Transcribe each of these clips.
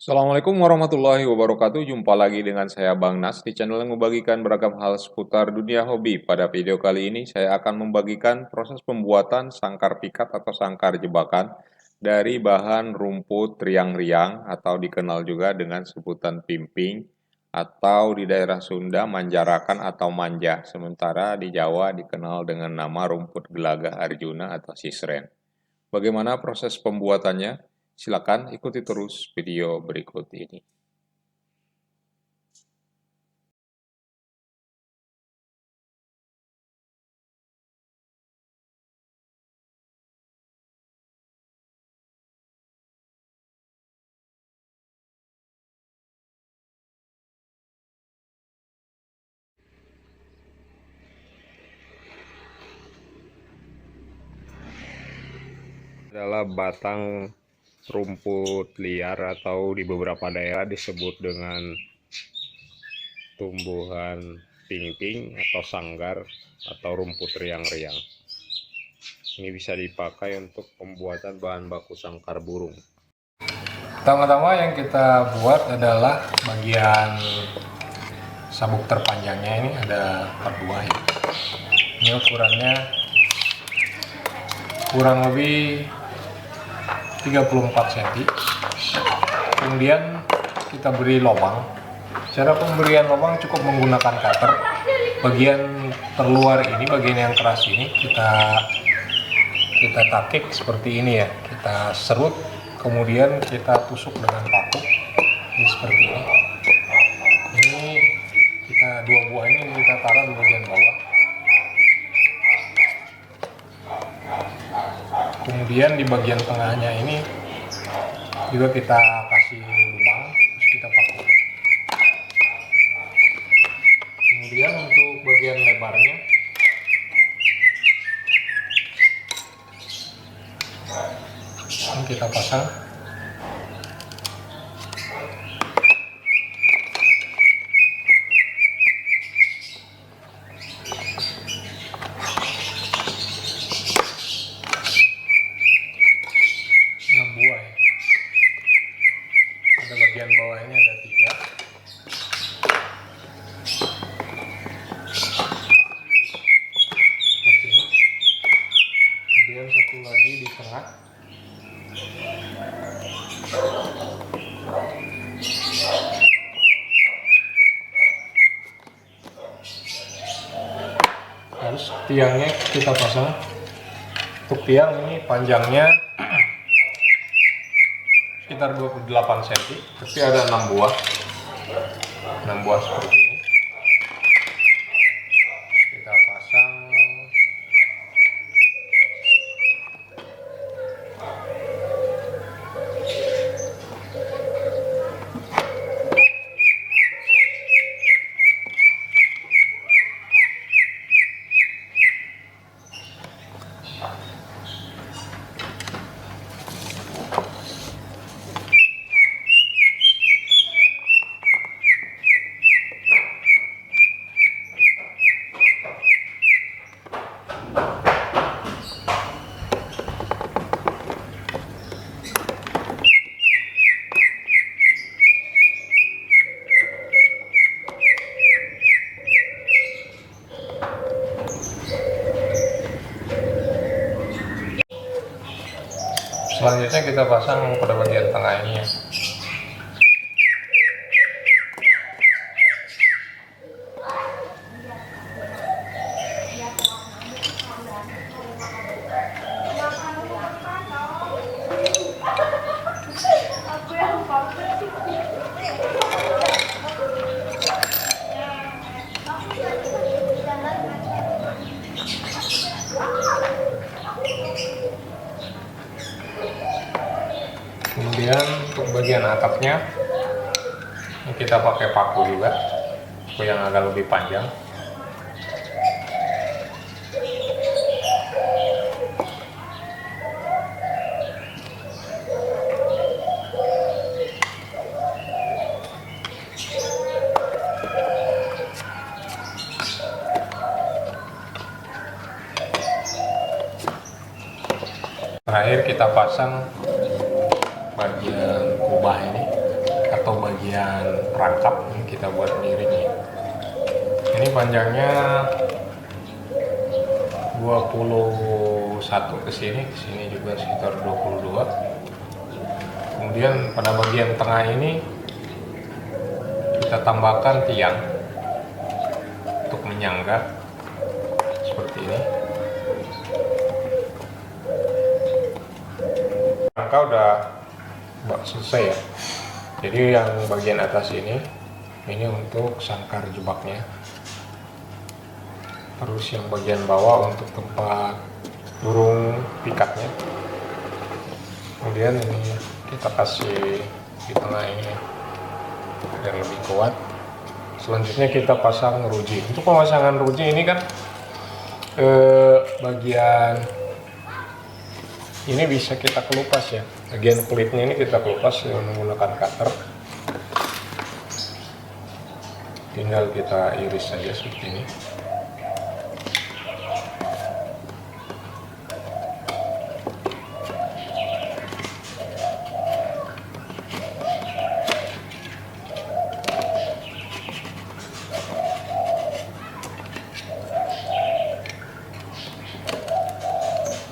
Assalamualaikum warahmatullahi wabarakatuh. Jumpa lagi dengan saya Bang Nas di channel yang membagikan beragam hal seputar dunia hobi. Pada video kali ini saya akan membagikan proses pembuatan sangkar pikat atau sangkar jebakan dari bahan rumput riang-riang atau dikenal juga dengan sebutan pimping atau di daerah Sunda manjarakan atau manja. Sementara di Jawa dikenal dengan nama rumput gelagah Arjuna atau sisren. Bagaimana proses pembuatannya? Silakan ikuti terus video berikut ini. Adalah batang rumput liar atau di beberapa daerah disebut dengan tumbuhan pingping atau sanggar atau rumput riang-riang. Ini bisa dipakai untuk pembuatan bahan baku sangkar burung. Pertama-tama yang kita buat adalah bagian sabuk terpanjangnya. Ini ada 4 buah ya. Ini ukurannya kurang lebih 34 cm. Kemudian kita beri lubang. Cara pemberian lubang cukup menggunakan cutter. Bagian terluar ini, bagian yang keras ini kita takik seperti ini ya. Kita serut, kemudian kita tusuk dengan paku. Ini seperti ini. Ini kita 2 buah ini kita taruh di bagian bawah. Kemudian di bagian tengahnya ini juga kita kasih lubang, terus kita paku. Kemudian untuk bagian lebarnya ini kita pasang. Bagian bawah ini ada 3. Seperti ini. Kemudian satu lagi di tengah. Terus tiangnya kita pasang. Untuk tiang ini panjangnya sekitar 28 cm, tapi ada 6 buah. 6 buah seperti ini. Kita pasang. Selanjutnya kita pasang pada bagian tengah ini ya. Kemudian untuk bagian atapnya ini kita pakai paku juga, paku yang agak lebih panjang. Terakhir kita pasang bagian kubah ini. atau bagian perangkap ini kita buat miringnya. Ini panjangnya 21 ke sini juga sekitar 22. Kemudian pada bagian tengah ini kita tambahkan tiang untuk menyangga seperti ini. Rangka udah selesai ya. Jadi yang bagian atas ini untuk sangkar jebaknya. Terus yang bagian bawah untuk tempat burung pikatnya. Kemudian ini kita kasih di tengah ini agar lebih kuat. Selanjutnya kita pasang ruji. Untuk pemasangan ruji ini kan bagian ini bisa kita kelupas ya. Bagian kulitnya ini kita kelupas dengan menggunakan cutter. Tinggal kita iris saja seperti ini.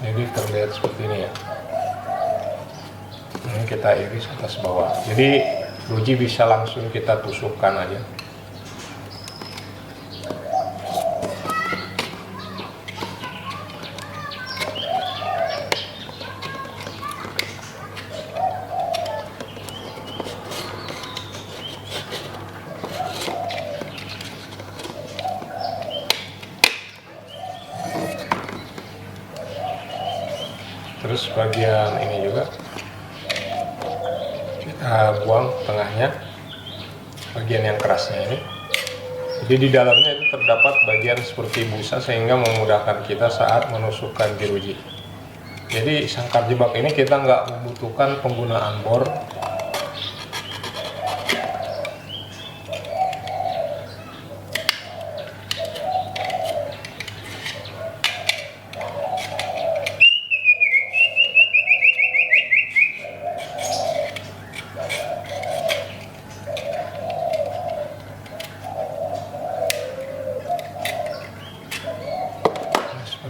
Jadi terlihat seperti ini ya. Ini kita iris atas bawah. Jadi ruji bisa langsung kita tusukkan aja. Terus bagian ini juga kita buang tengahnya, bagian yang kerasnya ini. Jadi di dalamnya itu terdapat bagian seperti busa sehingga memudahkan kita saat menusukkan jeruji. Jadi sangkar jebak ini kita nggak membutuhkan penggunaan bor.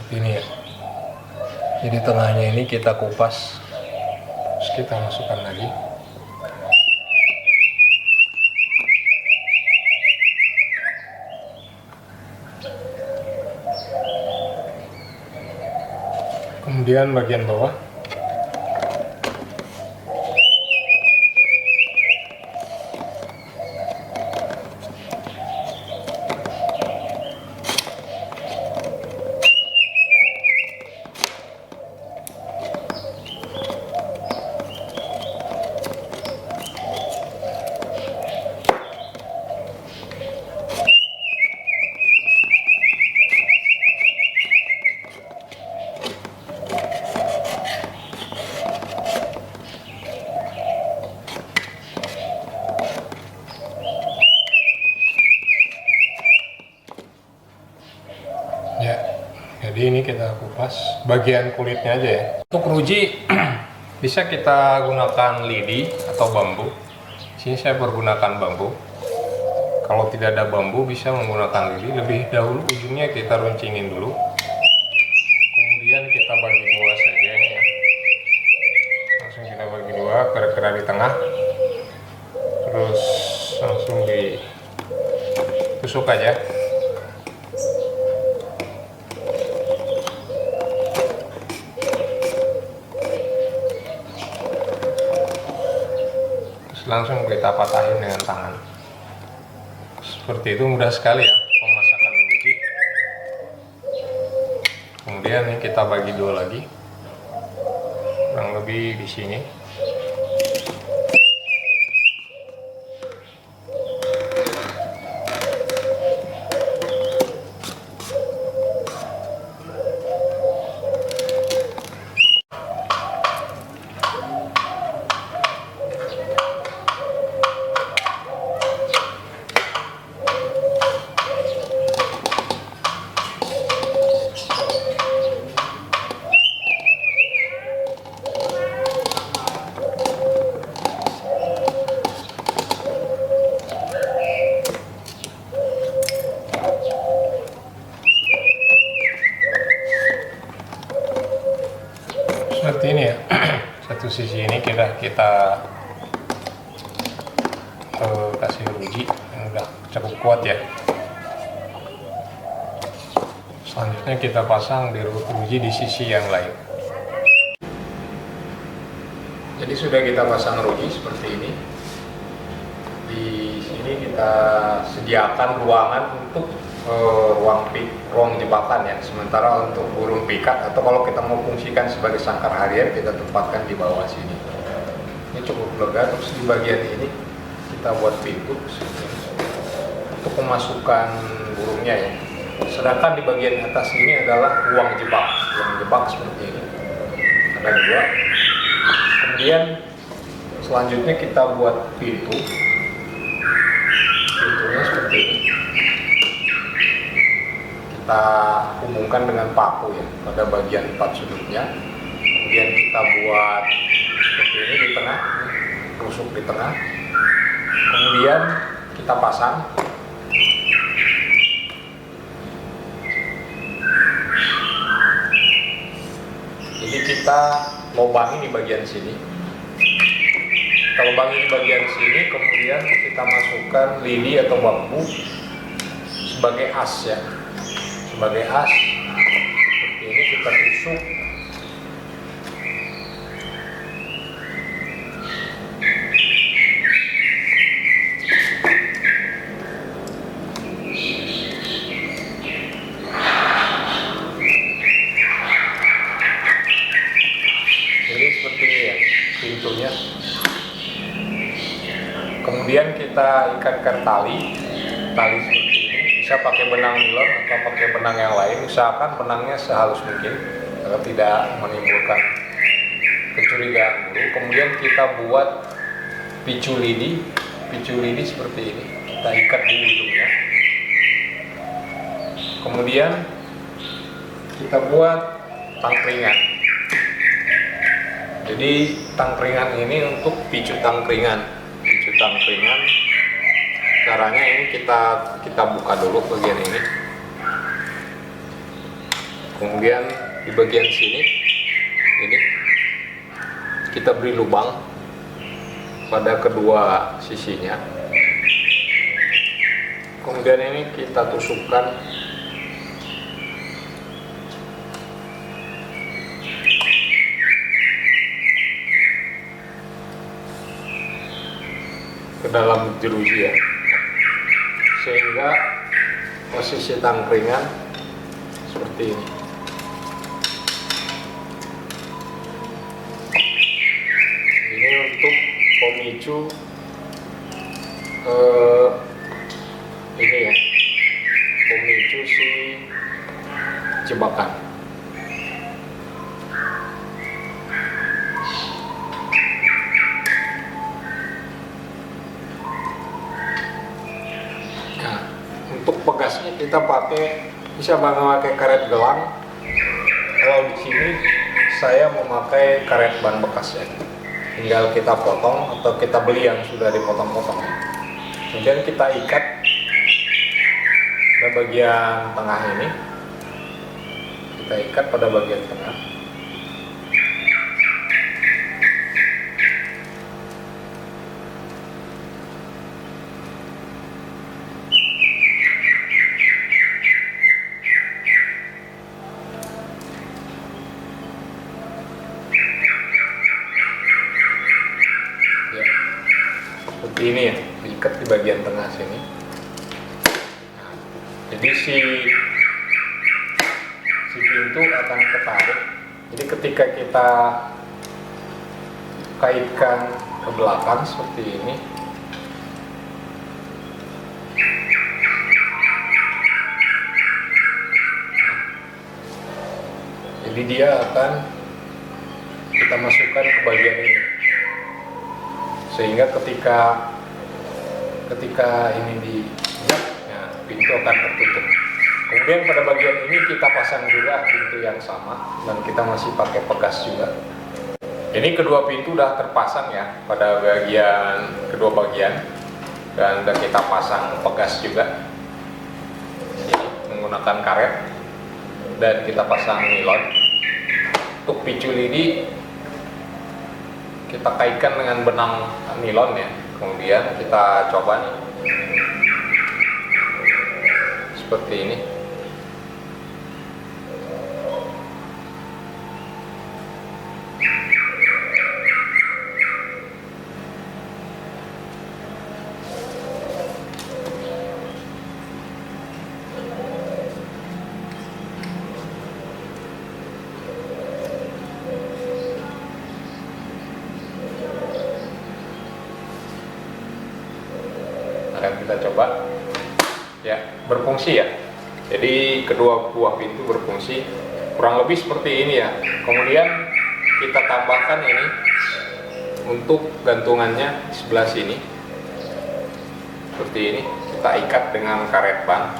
Ini ya. Jadi tengahnya ini kita kupas, terus kita masukkan lagi. Kemudian bagian bawah ya. Jadi ini kita kupas bagian kulitnya aja ya. Untuk ruji bisa kita gunakan lidi atau bambu. Di sini saya pergunakan bambu. Kalau tidak ada bambu bisa menggunakan lidi. Lebih dahulu ujungnya kita runcingin dulu. Kemudian kita bagi dua saja ini ya. Langsung kita bagi dua, kira-kira di tengah. Terus langsung ditusuk aja. Langsung kita patahin dengan tangan. Seperti itu, mudah sekali ya pemasakan ruji. Kemudian ini kita bagi dua lagi, kurang lebih di sini. sudah kita kasih ruji yang udah cukup kuat ya. Selanjutnya kita pasang di ruji di sisi yang lain. Jadi sudah kita pasang ruji seperti ini. Di sini kita sediakan ruangan untuk ruang jebakan ya. Sementara untuk burung pikat atau kalau kita mau fungsikan sebagai sangkar harian, kita tempatkan di bawah sini. Ini cukup lega. Terus di bagian ini kita buat pintu untuk memasukkan burungnya ya. Sedangkan di bagian atas ini adalah ruang jebak seperti ini. Ada dua. Kemudian selanjutnya kita buat pintunya seperti ini. Kita hubungkan dengan paku ya pada bagian 4 sudutnya. Kemudian kita buat seperti ini di tengah, rusuk di tengah. Kemudian kita pasang. Jadi kita lobangi di bagian sini. Kita lobangi di bagian sini, kemudian kita masukkan lidi atau bambu sebagai as ya. Sebagai as seperti ini kita tusuk. Jadi seperti ini ya pintunya. Kemudian kita ikatkan tali seperti ini. Bisa pakai benang nilon atau pakai benang yang lain, usahakan benangnya sehalus mungkin agar tidak menimbulkan kecurigaan dulu. Kemudian kita buat picu lidi seperti ini, kita ikat di ujungnya. Kemudian kita buat tangkringan. Jadi tangkringan ini untuk picu tangkringan. Caranya ini kita buka dulu bagian ini. Kemudian di bagian sini ini kita beri lubang pada kedua sisinya. Kemudian ini kita tusukkan ke dalam jeruji ya, sehingga posisi tangkringan seperti ini. Ini untuk pemicu ini ya, pemicu si jebakan. Untuk pegasnya kita bisa memakai karet gelang. Kalau di sini saya memakai karet ban bekas ya. Tinggal kita potong atau kita beli yang sudah dipotong-potong. Kemudian kita ikat pada bagian tengah ini. Kita ikat pada bagian tengah. Seperti ini ya, diikat di bagian tengah sini. Jadi si pintu akan ketarik. Jadi ketika kita kaitkan ke belakang seperti ini, jadi dia akan kita masukkan ke bagian ini. Sehingga ketika ini dibuat, ya, pintu akan tertutup. Kemudian pada bagian ini kita pasang juga pintu yang sama dan kita masih pakai pegas juga. Ini kedua pintu udah terpasang ya pada kedua bagian dan udah kita pasang pegas juga. Ini menggunakan karet dan kita pasang nilon. Untuk picu lidi kita kaitkan dengan benang nilon ya. Kemudian kita coba nih seperti ini. Akan kita coba ya, berfungsi ya. Jadi kedua buah pintu berfungsi kurang lebih seperti ini ya. Kemudian kita tambahkan ini untuk gantungannya di sebelah sini seperti ini, kita ikat dengan karet ban.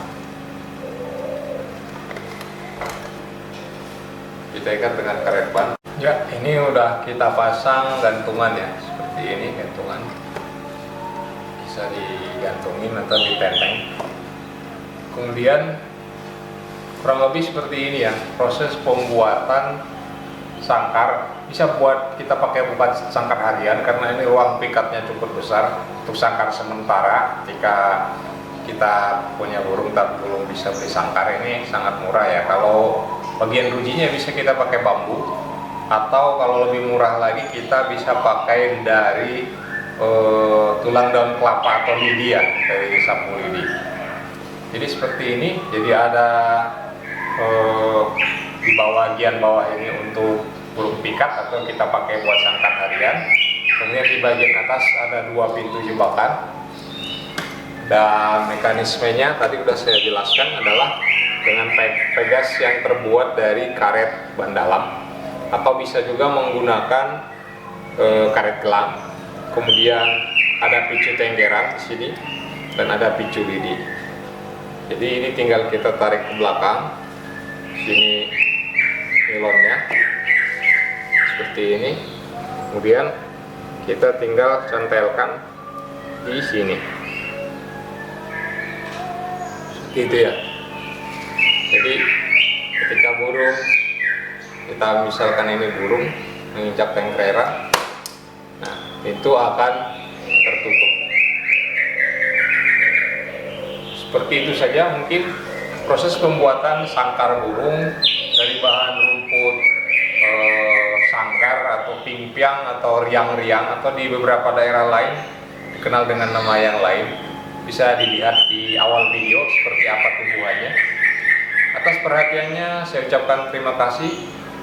Ya, ini udah kita pasang gantungan ya, seperti ini gantungan, bisa digantungin atau ditenteng. Kemudian kurang lebih seperti ini ya proses pembuatan sangkar. Bisa buat kita pakai bukan sangkar harian karena ini ruang pikatnya cukup besar. Untuk sangkar sementara ketika kita punya burung tapi belum bisa beli sangkar, ini sangat murah ya. Kalau bagian rujinya bisa kita pakai bambu, atau kalau lebih murah lagi kita bisa pakai dari tulang daun kelapa atau lidi ya, dari sapu lidi. Jadi seperti ini, jadi ada di bagian bawah ini untuk burung pikat atau kita pakai buat sangkar harian. Kemudian di bagian atas ada dua pintu jebakan, dan mekanismenya tadi sudah saya jelaskan adalah dengan pegas yang terbuat dari karet ban dalam, atau bisa juga menggunakan karet gelang. Kemudian ada picu tenggeran di sini dan ada picu lidi. Jadi ini tinggal kita tarik ke belakang, sini nilonnya seperti ini. Kemudian kita tinggal cantelkan di sini, seperti itu ya. Jadi ketika burung, kita misalkan ini burung menginjak tengkrera, nah pintu akan tertutup. Seperti itu saja mungkin proses pembuatan sangkar burung dari bahan rumput sangkar atau pimpiang atau riang-riang, atau di beberapa daerah lain dikenal dengan nama yang lain. Bisa dilihat di awal video seperti apa tumbuhannya. Atas perhatiannya saya ucapkan terima kasih,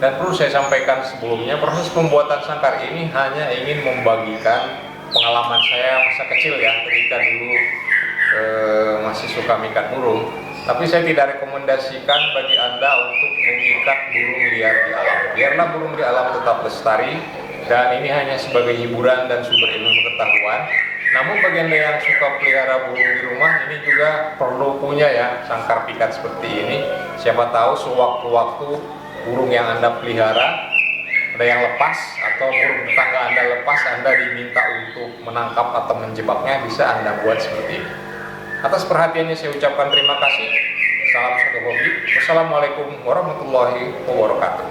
dan perlu saya sampaikan sebelumnya, proses pembuatan sangkar ini hanya ingin membagikan pengalaman saya masa kecil ya, ketika dulu masih suka mikat burung. Tapi saya tidak rekomendasikan bagi Anda untuk mengikat burung liar di alam. Biarlah burung di alam tetap lestari, dan ini hanya sebagai hiburan dan sumber ilmu pengetahuan. Namun bagi Anda yang suka pelihara burung di rumah, ini juga perlu punya ya sangkar pikat seperti ini. Siapa tahu sewaktu-waktu burung yang Anda pelihara ada yang lepas, atau burung tetangga Anda lepas, Anda diminta untuk menangkap atau menjebaknya, bisa Anda buat seperti ini. Atas perhatiannya saya ucapkan terima kasih. Salam satu hobi. Wassalamualaikum warahmatullahi wabarakatuh.